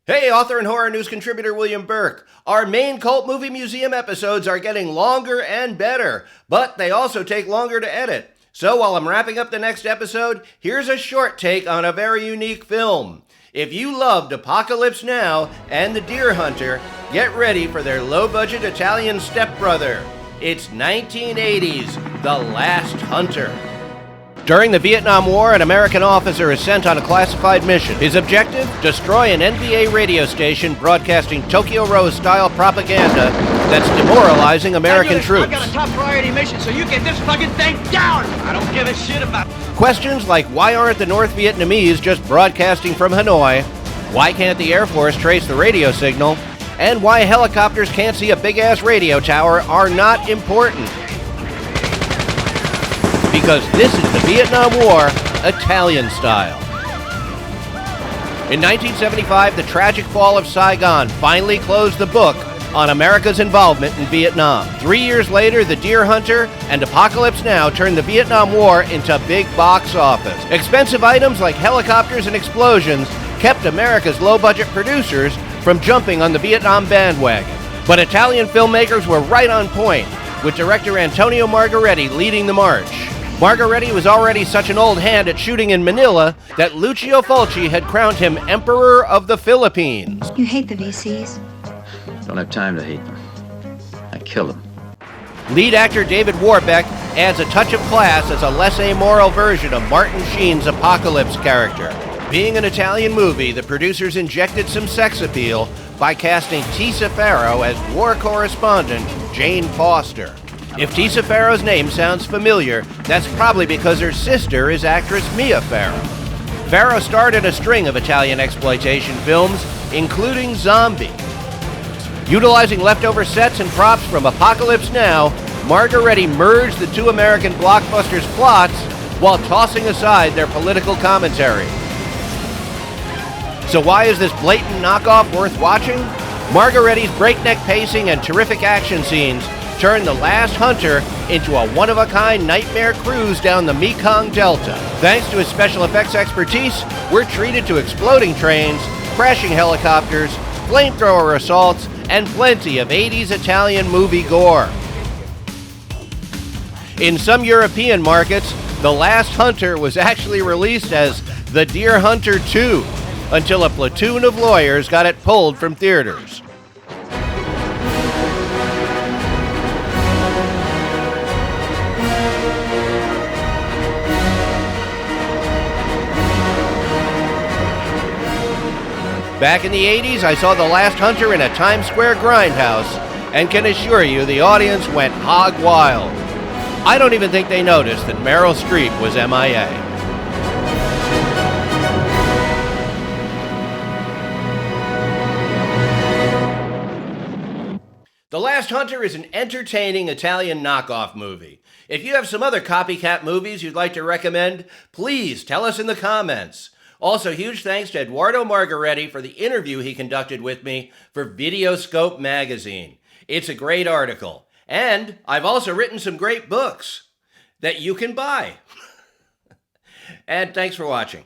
Hey, author and horror news contributor William Burke. Our main Cult Movie Museum episodes are getting longer and better, but they also take longer to edit. So while I'm wrapping up the next episode, here's a short take on a very unique film. If you loved Apocalypse Now and The Deer Hunter, get ready for their low-budget Italian stepbrother. It's 1980's The Last Hunter. During the Vietnam War, an American officer is sent on a classified mission. His objective? Destroy an NBA radio station broadcasting Tokyo Rose-style propaganda that's demoralizing American troops. I got a top priority mission, so you get this fucking thing down! I don't give a shit about... Questions like why aren't the North Vietnamese just broadcasting from Hanoi? Why can't the Air Force trace the radio signal? And why helicopters can't see a big-ass radio tower are not important. Because this is the Vietnam War, Italian style. In 1975, the tragic fall of Saigon finally closed the book on America's involvement in Vietnam. 3 years later, The Deer Hunter and Apocalypse Now turned the Vietnam War into big box office. Expensive items like helicopters and explosions kept America's low-budget producers from jumping on the Vietnam bandwagon. But Italian filmmakers were right on point, with director Antonio Margheriti leading the march. Margheriti was already such an old hand at shooting in Manila that Lucio Fulci had crowned him Emperor of the Philippines. You hate the VCs? Don't have time to hate them. I kill them. Lead actor David Warbeck adds a touch of class as a less amoral version of Martin Sheen's Apocalypse character. Being an Italian movie, the producers injected some sex appeal by casting Tisa Farrow as war correspondent Jane Foster. If Tisa Farrow's name sounds familiar, that's probably because her sister is actress Mia Farrow. Farrow starred in a string of Italian exploitation films, including Zombie. Utilizing leftover sets and props from Apocalypse Now, Margheriti merged the two American blockbusters' plots while tossing aside their political commentary. So why is this blatant knockoff worth watching? Margheriti's breakneck pacing and terrific action scenes turned The Last Hunter into a one-of-a-kind nightmare cruise down the Mekong Delta. Thanks to his special effects expertise, we're treated to exploding trains, crashing helicopters, flamethrower assaults, and plenty of 80s Italian movie gore. In some European markets, The Last Hunter was actually released as The Deer Hunter 2, until a platoon of lawyers got it pulled from theaters. Back in the 80s, I saw The Last Hunter in a Times Square grindhouse, and can assure you the audience went hog wild. I don't even think they noticed that Meryl Streep was MIA. The Last Hunter is an entertaining Italian knockoff movie. If you have some other copycat movies you'd like to recommend, please tell us in the comments. Also, huge thanks to Edoardo Margheriti for the interview he conducted with me for Videoscope magazine. It's a great article. And I've also written some great books that you can buy. And thanks for watching.